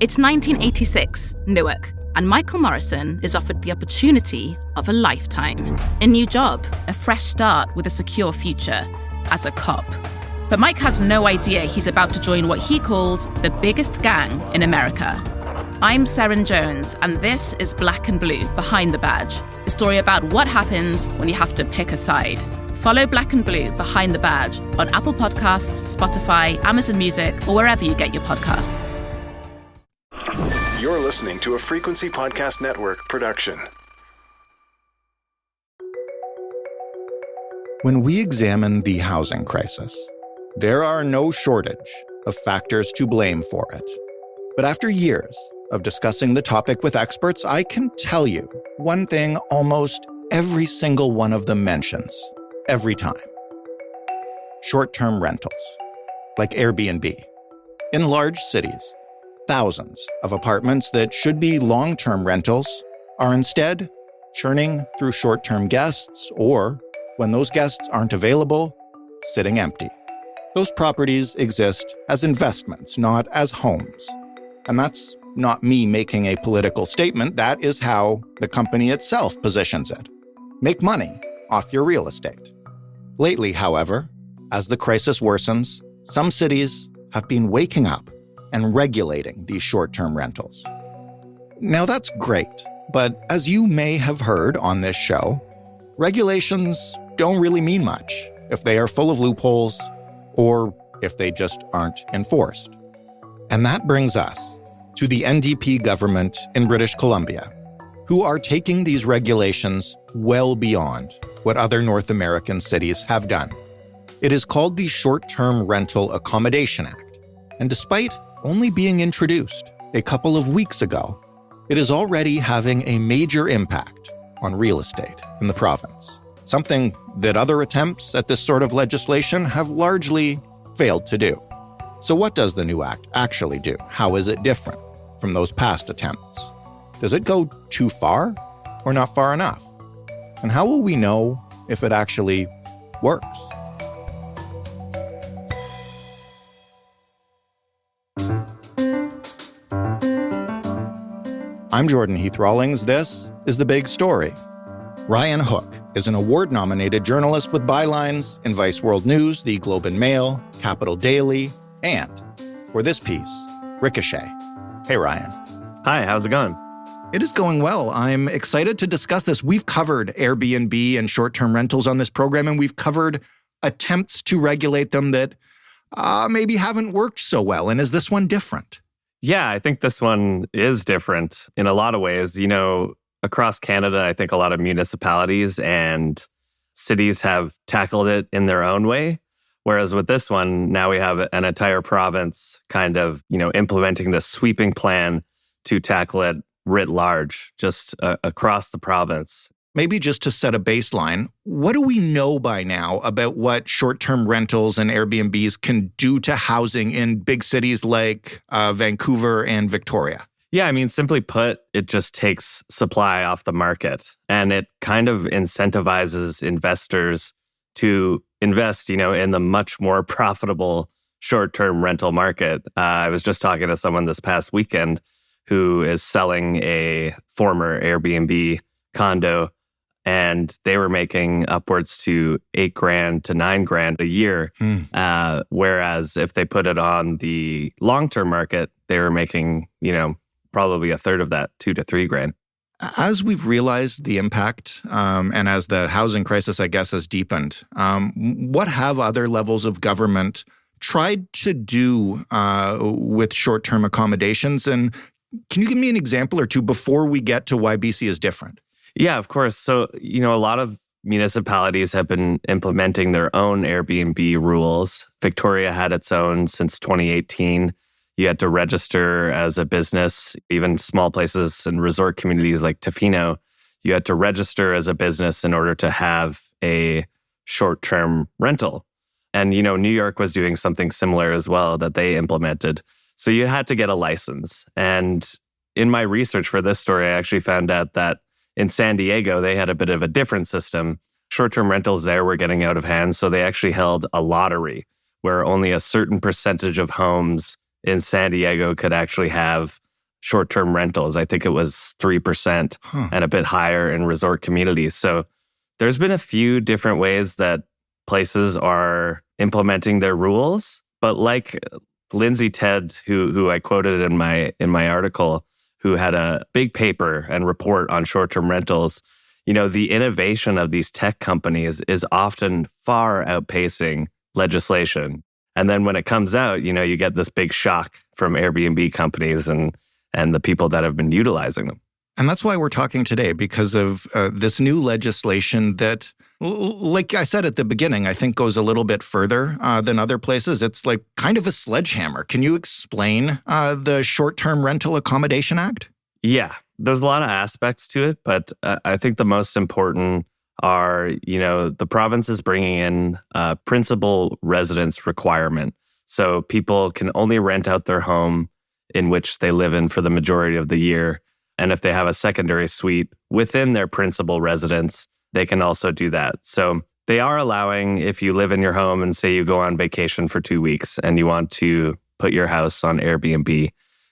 It's 1986, Newark, and Michael Morrison is offered the opportunity of a lifetime. A new job, a fresh start with a secure future, as a cop. But Mike has no idea he's about to join what he calls the biggest gang in America. I'm Seren Jones, and this is Black and Blue, Behind the Badge, a story about what happens when you have to pick a side. Follow Black and Blue, Behind the Badge on Apple Podcasts, Spotify, Amazon Music, or wherever you get your podcasts. You're listening to a Frequency Podcast Network production. When we examine the housing crisis, there are no shortage of factors to blame for it. But after years of discussing the topic with experts, I can tell you one thing almost every single one of them mentions, every time. Short-term rentals, like Airbnb. In large cities, thousands of apartments that should be long-term rentals are instead churning through short-term guests or, when those guests aren't available, sitting empty. Those properties exist as investments, not as homes. And that's not me making a political statement. That is how the company itself positions it. Make money off your real estate. Lately, however, as the crisis worsens, some cities have been waking up and regulating these short-term rentals. Now that's great, but as you may have heard on this show, regulations don't really mean much if they are full of loopholes or if they just aren't enforced. And that brings us to the NDP government in British Columbia, who are taking these regulations well beyond what other North American cities have done. It is called the Short-Term Rental Accommodation Act, and despite only being introduced a couple of weeks ago, it is already having a major impact on real estate in the province, something that other attempts at this sort of legislation have largely failed to do. So what does the new act actually do? How is it different from those past attempts? Does it go too far or not far enough? And how will we know if it actually works? I'm Jordan Heath Rawlings. This is The Big Story. Ryan Hook is an award-nominated journalist with bylines in Vice World News, The Globe and Mail, Capital Daily, and, for this piece, Ricochet. Hey, Ryan. Hi, how's it going? It is going well. I'm excited to discuss this. We've covered Airbnb and short-term rentals on this program, and we've covered attempts to regulate them that maybe haven't worked so well. And is this one different? Yeah, I think this one is different in a lot of ways. You know, across Canada, I think a lot of municipalities and cities have tackled it in their own way. Whereas with this one, now we have an entire province kind of, implementing this sweeping plan to tackle it writ large, just across the province. Maybe just to set a baseline, what do we know by now about what short-term rentals and Airbnbs can do to housing in big cities like Vancouver and Victoria? Yeah, I mean, simply put, it just takes supply off the market, and it kind of incentivizes investors to invest, in the much more profitable short-term rental market. I was just talking to someone this past weekend who is selling a former Airbnb condo, and they were making upwards to $8,000 to $9,000 a year. Whereas if they put it on the long-term market, they were making, probably a third of that, $2,000 to $3,000. As we've realized the impact and as the housing crisis, I guess, has deepened, what have other levels of government tried to do with short-term accommodations? And can you give me an example or two before we get to why BC is different? Yeah, of course. So, a lot of municipalities have been implementing their own Airbnb rules. Victoria had its own since 2018. You had to register as a business. Even small places and resort communities like Tofino, you had to register as a business in order to have a short-term rental. And, New York was doing something similar as well that they implemented. So you had to get a license. And in my research for this story, I actually found out that in San Diego, they had a bit of a different system. Short-term rentals there were getting out of hand, so they actually held a lottery where only a certain percentage of homes in San Diego could actually have short-term rentals. I think it was 3% and a bit higher in resort communities. So there's been a few different ways that places are implementing their rules. But like Lindsay Ted, who I quoted in my article, who had a big paper and report on short-term rentals, the innovation of these tech companies is often far outpacing legislation. And then when it comes out, you get this big shock from Airbnb companies and the people that have been utilizing them. And that's why we're talking today, because of this new legislation that, like I said at the beginning, I think goes a little bit further than other places. It's like kind of a sledgehammer. Can you explain the Short-Term Rental Accommodation Act? Yeah, there's a lot of aspects to it, but I think the most important are, the province is bringing in a principal residence requirement. So people can only rent out their home in which they live in for the majority of the year. And if they have a secondary suite within their principal residence, they can also do that. So they are allowing, if you live in your home and say you go on vacation for 2 weeks and you want to put your house on Airbnb,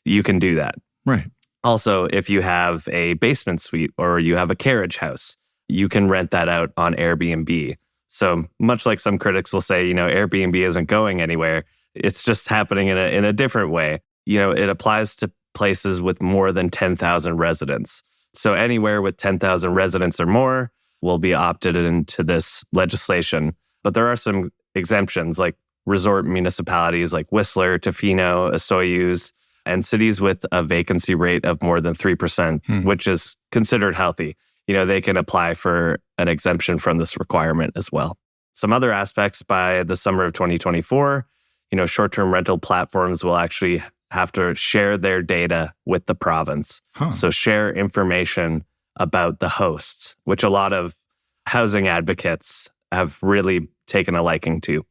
you can do that. Right. Also, if you have a basement suite or you have a carriage house, you can rent that out on Airbnb. So much like some critics will say, Airbnb isn't going anywhere. It's just happening in a different way. It applies to places with more than 10,000 residents. So anywhere with 10,000 residents or more will be opted into this legislation. But there are some exemptions, like resort municipalities like Whistler, Tofino, Osoyoos, and cities with a vacancy rate of more than 3%, which is considered healthy. They can apply for an exemption from this requirement as well. Some other aspects by the summer of 2024, short-term rental platforms will actually have to share their data with the province. So share information about the hosts, which a lot of housing advocates have really taken a liking to.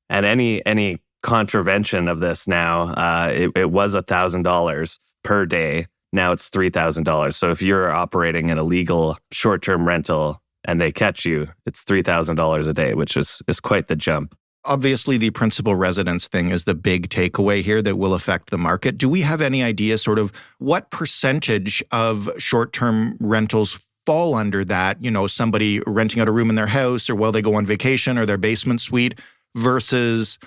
And any contravention of this now, it was $1,000 per day. Now it's $3,000. So if you're operating an illegal short-term rental and they catch you, it's $3,000 a day, which is quite the jump. Obviously, the principal residence thing is the big takeaway here that will affect the market. Do we have any idea sort of what percentage of short-term rentals fall under that? Somebody renting out a room in their house or while they go on vacation or their basement suite versus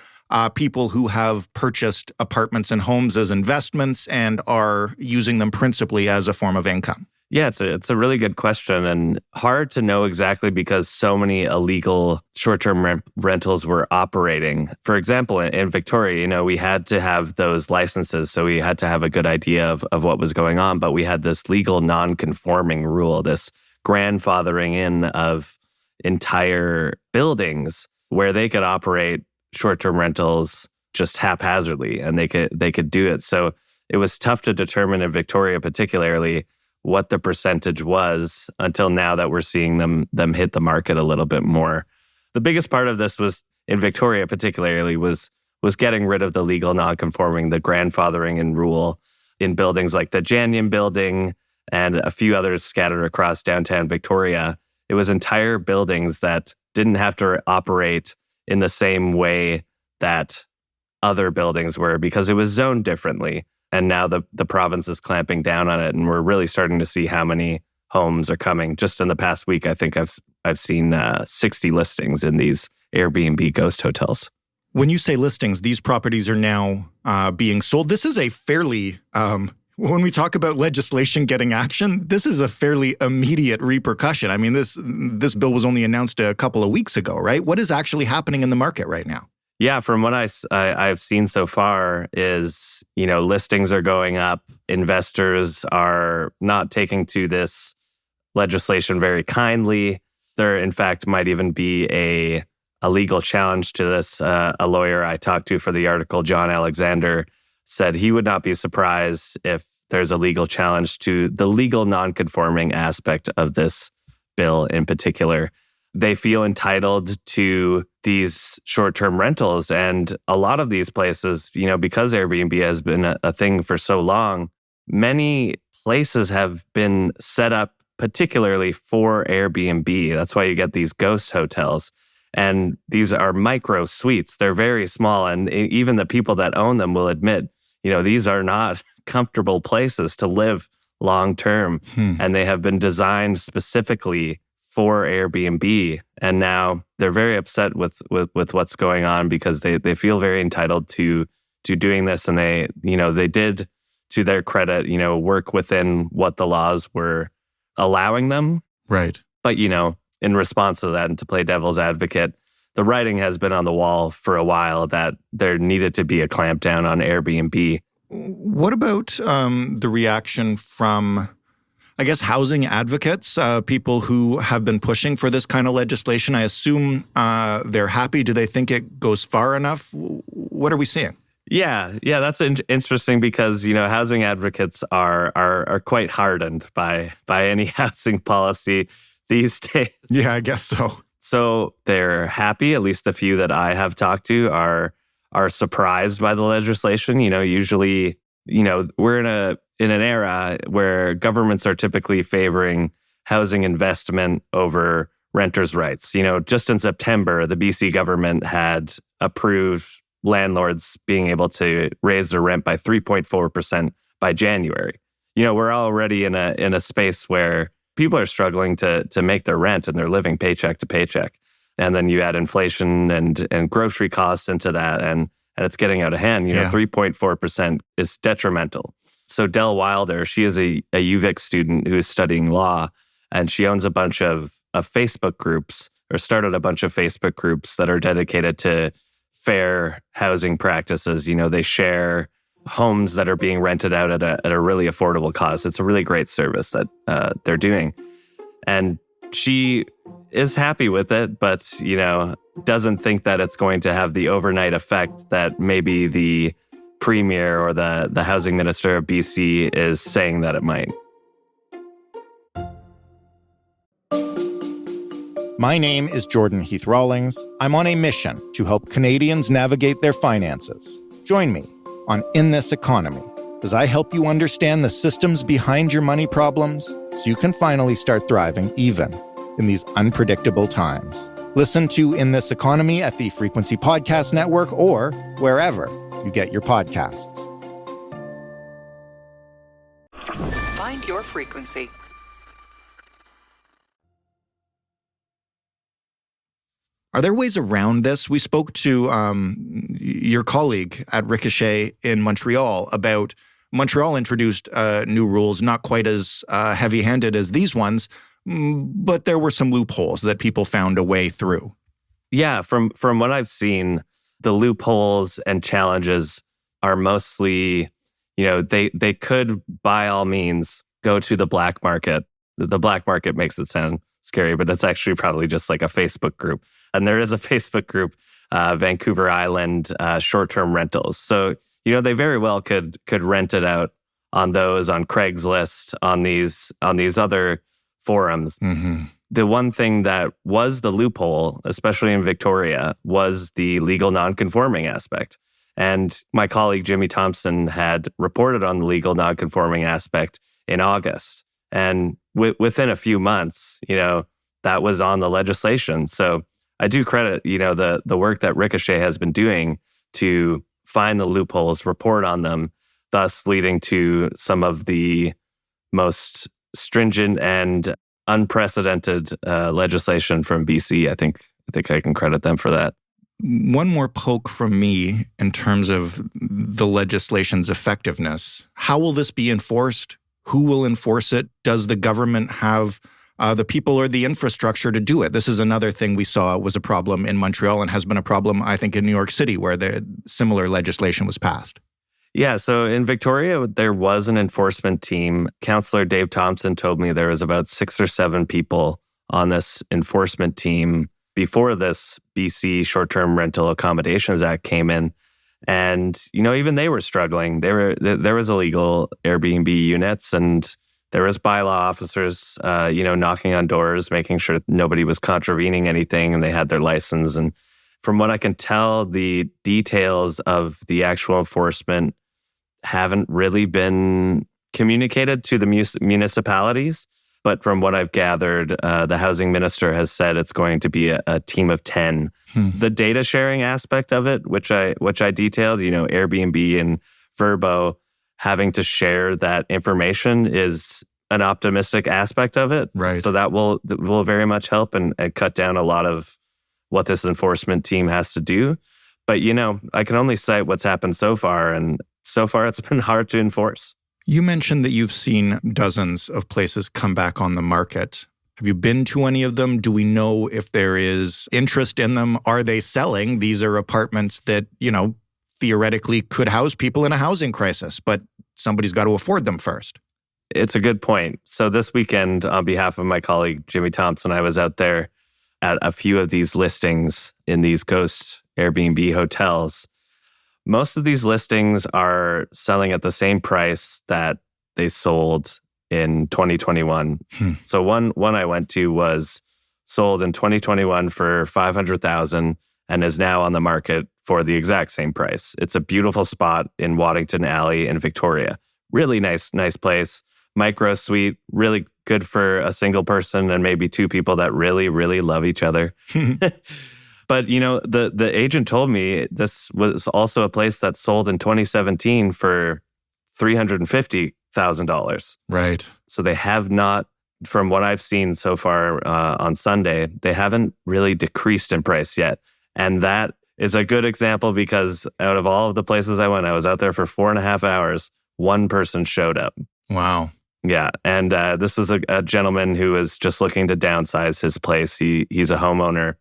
people who have purchased apartments and homes as investments and are using them principally as a form of income? Yeah, it's a really good question and hard to know exactly because so many illegal short-term rentals were operating. For example, in Victoria, we had to have those licenses, so we had to have a good idea of what was going on. But we had this legal non-conforming rule, this grandfathering in of entire buildings where they could operate short-term rentals just haphazardly, and they could do it. So it was tough to determine in Victoria, particularly, what the percentage was until now that we're seeing them hit the market a little bit more. The biggest part of this was, in Victoria particularly, was getting rid of the legal non-conforming, the grandfathering and rule in buildings like the Janyan building and a few others scattered across downtown Victoria. It was entire buildings that didn't have to operate in the same way that other buildings were because it was zoned differently. And now the province is clamping down on it, and we're really starting to see how many homes are coming. Just in the past week, I think I've seen 60 listings in these Airbnb ghost hotels. When you say listings, these properties are now being sold. This is a fairly, when we talk about legislation getting action, this is a fairly immediate repercussion. I mean, this bill was only announced a couple of weeks ago, right? What is actually happening in the market right now? Yeah, from what I've seen so far is, listings are going up. Investors are not taking to this legislation very kindly. There, in fact, might even be a legal challenge to this. A lawyer I talked to for the article, John Alexander, said he would not be surprised if there's a legal challenge to the legal non-conforming aspect of this bill in particular. They feel entitled to these short-term rentals. And a lot of these places, because Airbnb has been a thing for so long, many places have been set up particularly for Airbnb. That's why you get these ghost hotels. And these are micro suites. They're very small. And even the people that own them will admit, these are not comfortable places to live long term. And they have been designed specifically for Airbnb. And now they're very upset with what's going on because they feel very entitled to doing this. And they did, to their credit, work within what the laws were allowing them. Right. But, in response to that, and to play devil's advocate, the writing has been on the wall for a while that there needed to be a clampdown on Airbnb. What about the reaction from, I guess, housing advocates, people who have been pushing for this kind of legislation? I assume they're happy. Do they think it goes far enough? What are we seeing? Yeah, that's interesting because, housing advocates are quite hardened by any housing policy these days. Yeah, I guess so. So they're happy, at least the few that I have talked to are surprised by the legislation. Usually, we're in an era where governments are typically favoring housing investment over renters' rights. Just in September, the BC government had approved landlords being able to raise their rent by 3.4% by January. We're already in a space where people are struggling to make their rent and they're living paycheck to paycheck. And then you add inflation and grocery costs into that, and it's getting out of hand. 3.4% is detrimental. So Del Wilder, she is a UVic student who is studying law, and she owns a bunch of Facebook groups, or started a bunch of Facebook groups that are dedicated to fair housing practices. They share homes that are being rented out at a really affordable cost. It's a really great service that they're doing. And she is happy with it, but, doesn't think that it's going to have the overnight effect that maybe the premier or the housing minister of BC is saying that it might. My name is Jordan Heath Rawlings. I'm on a mission to help Canadians navigate their finances. Join me on In This Economy as I help you understand the systems behind your money problems so you can finally start thriving even in these unpredictable times. Listen to In This Economy at the Frequency Podcast Network or wherever you get your podcasts. Find your frequency. Are there ways around this? We spoke to your colleague at Ricochet in Montreal about Montreal introduced new rules, not quite as heavy-handed as these ones, but there were some loopholes that people found a way through. Yeah, from what I've seen, the loopholes and challenges are mostly, they could, by all means, go to the black market. The black market makes it sound scary, but it's actually probably just like a Facebook group. And there is a Facebook group, Vancouver Island Short-Term Rentals. So, they very well could rent it out on Craigslist, on these other forums. Mm-hmm. The one thing that was the loophole, especially in Victoria, was the legal nonconforming aspect. And my colleague Jimmy Thompson had reported on the legal nonconforming aspect in August. And within a few months, that was on the legislation. So I do credit, the work that Ricochet has been doing to find the loopholes, report on them, thus leading to some of the most stringent and unprecedented legislation from BC. I think I can credit them for that. One more poke from me in terms of the legislation's effectiveness. How will this be enforced? Who will enforce it? Does the government have the people or the infrastructure to do it? This is another thing we saw was a problem in Montreal and has been a problem, I think, in New York City, where the similar legislation was passed. Yeah, so in Victoria, there was an enforcement team. Councillor Dave Thompson told me there was about 6 or 7 people on this enforcement team before this BC Short-Term Rental Accommodations Act came in. And, even they were struggling. There was illegal Airbnb units, and there was bylaw officers, knocking on doors, making sure nobody was contravening anything and they had their license. And from what I can tell, the details of the actual enforcement haven't really been communicated to the municipalities. But from what I've gathered, the housing minister has said it's going to be a team of 10. The data sharing aspect of it, which I detailed, Airbnb and Vrbo having to share that information is an optimistic aspect of it. Right. So that will very much help and cut down a lot of what this enforcement team has to do. But, I can only cite what's happened so far, and so far it's been hard to enforce. You mentioned that you've seen dozens of places come back on the market. Have you been to any of them? Do we know if there is interest in them? Are they selling? These are apartments that, theoretically could house people in a housing crisis, but somebody's got to afford them first. It's a good point. So this weekend, on behalf of my colleague, Jimmy Thompson, I was out there at a few of these listings in these ghost Airbnb hotels. Most of these listings are selling at the same price that they sold in 2021. So one I went to was sold in 2021 for $500,000 and is now on the market for the exact same price. It's a beautiful spot in Waddington Alley in Victoria. Really nice place. Micro suite, really good for a single person and maybe two people that really, really love each other. But, the agent told me this was also a place that sold in 2017 for $350,000. Right. So they have not, from what I've seen so far on Sunday, they haven't really decreased in price yet. And that is a good example because out of all of the places I went, I was out there for 4.5 hours. One person showed up. Wow. Yeah. And this was a gentleman who was just looking to downsize his place. He's a homeowner.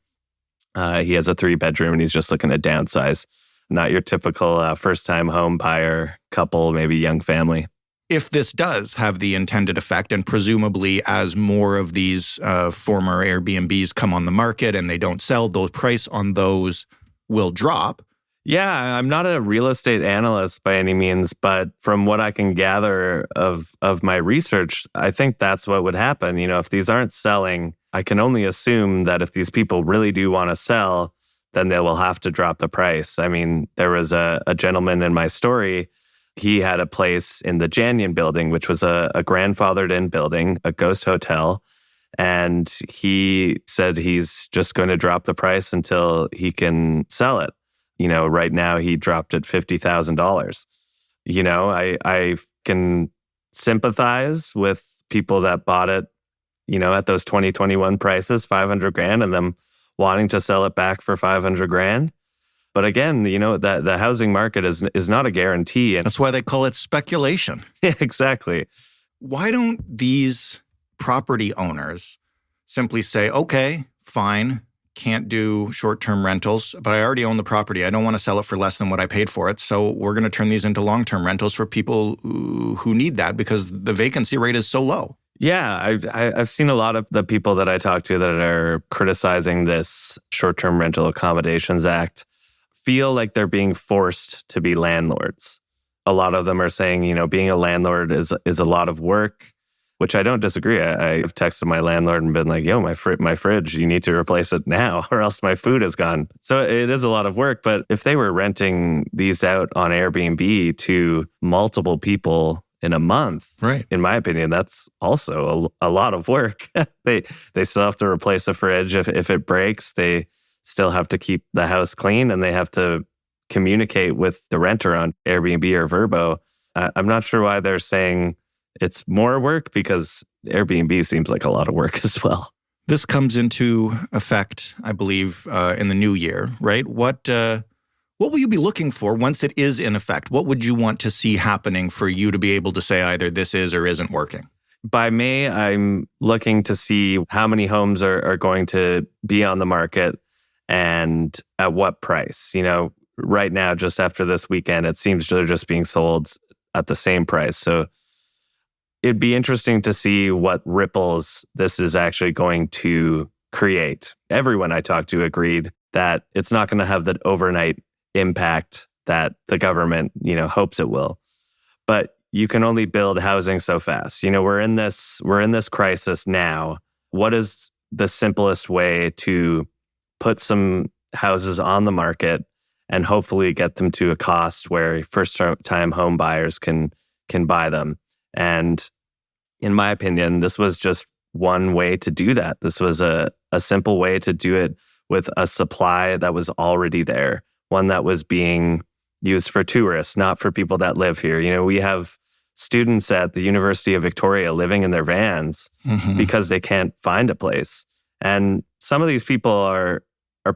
He has a 3-bedroom and he's just looking to downsize. Not your typical first-time home buyer couple, maybe young family. If this does have the intended effect, and presumably as more of these former Airbnbs come on the market and they don't sell, the price on those will drop. Yeah, I'm not a real estate analyst by any means, but from what I can gather of my research, I think that's what would happen. If these aren't selling, I can only assume that if these people really do want to sell, then they will have to drop the price. I mean, there was a gentleman in my story. He had a place in the Janyan building, which was a grandfathered-in building, a ghost hotel. And he said he's just going to drop the price until he can sell it. Right now he dropped it $50,000. I can sympathize with people that bought it, at those 2021 prices, $500,000, and them wanting to sell it back for $500,000. But again, that the housing market is not a guarantee. And that's why they call it speculation. Yeah, exactly. Why don't these property owners simply say, okay, fine, can't do short-term rentals, but I already own the property. I don't want to sell it for less than what I paid for it. So we're going to turn these into long-term rentals for people who need that because the vacancy rate is so low. Yeah, I've seen a lot of the people that I talk to that are criticizing this Short-Term Rental Accommodations Act feel like they're being forced to be landlords. A lot of them are saying, being a landlord is a lot of work, which I don't disagree. I've texted my landlord and been like, yo, my fridge, you need to replace it now or else my food is gone. So it is a lot of work. But if they were renting these out on Airbnb to multiple people in a month, right? In my opinion, that's also a lot of work. They still have to replace the fridge. If it breaks, they still have to keep the house clean and they have to communicate with the renter on Airbnb or Vrbo. I'm not sure why they're saying it's more work because Airbnb seems like a lot of work as well. This comes into effect, I believe, in the new year, right? What will you be looking for once it is in effect? What would you want to see happening for you to be able to say either this is or isn't working? By May, I'm looking to see how many homes are going to be on the market and at what price. Right now, just after this weekend, it seems they're just being sold at the same price. So it'd be interesting to see what ripples this is actually going to create. Everyone I talked to agreed that it's not going to have that overnight impact that the government, hopes it will. But you can only build housing so fast. We're in this crisis now. What is the simplest way to put some houses on the market and hopefully get them to a cost where first-time home buyers can buy them? And in my opinion, this was just one way to do that. This was a simple way to do it with a supply that was already there, one that was being, used for tourists, not for people that live here. You know, we have students at the University of Victoria living in their vans because they can't find a place. And some of these people are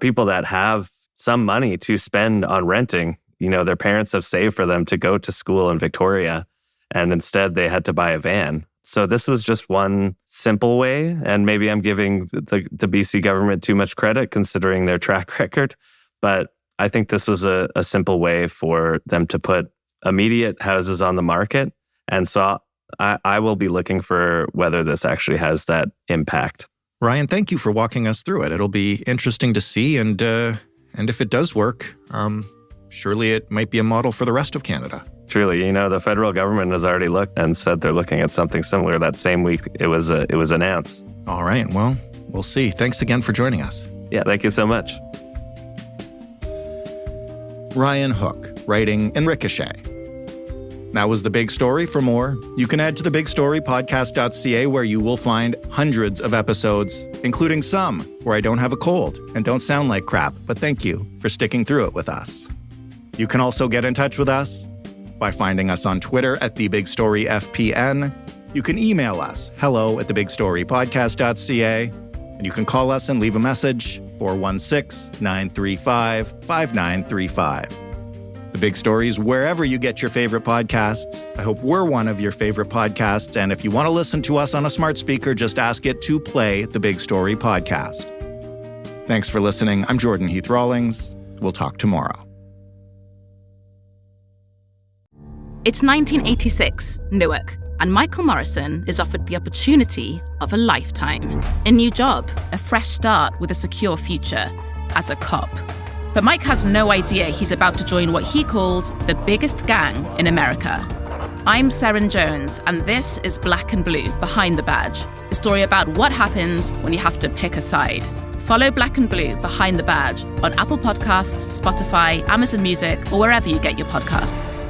people that have some money to spend on renting. You know, their parents have saved for them to go to school in Victoria, and instead they had to buy a van. So this was just one simple way, and maybe I'm giving the BC government too much credit considering their track record, but I think this was a simple way for them to put immediate houses on the market. And so I will be looking for whether this actually has that impact. Ryan, thank you for walking us through it. It'll be interesting to see, and if it does work, surely it might be a model for the rest of Canada. Truly, you know, the federal government has already looked and said they're looking at something similar that same week it was announced. All right, well, we'll see. Thanks again for joining us. Yeah, thank you so much. Ryan Hook, writing in Ricochet. That was The Big Story. For more, you can head to thebigstorypodcast.ca, where you will find hundreds of episodes, including some where I don't have a cold and don't sound like crap, but thank you for sticking through it with us. You can also get in touch with us by finding us on Twitter at TheBigStoryFPN. You can email us, hello@thebigstorypodcast.ca, and you can call us and leave a message, 416-935-5935. The Big Story is wherever you get your favorite podcasts. I hope we're one of your favorite podcasts, and if you want to listen to us on a smart speaker, just ask it to play The Big Story podcast. Thanks for listening. I'm Jordan Heath Rawlings. We'll talk tomorrow. It's 1986, Newark, and Michael Morrison is offered the opportunity of a lifetime. A new job, a fresh start with a secure future as a cop. But Mike has no idea he's about to join what he calls the biggest gang in America. I'm Seren Jones, and this is Black and Blue, Behind the Badge, a story about what happens when you have to pick a side. Follow Black and Blue, Behind the Badge on Apple Podcasts, Spotify, Amazon Music, or wherever you get your podcasts.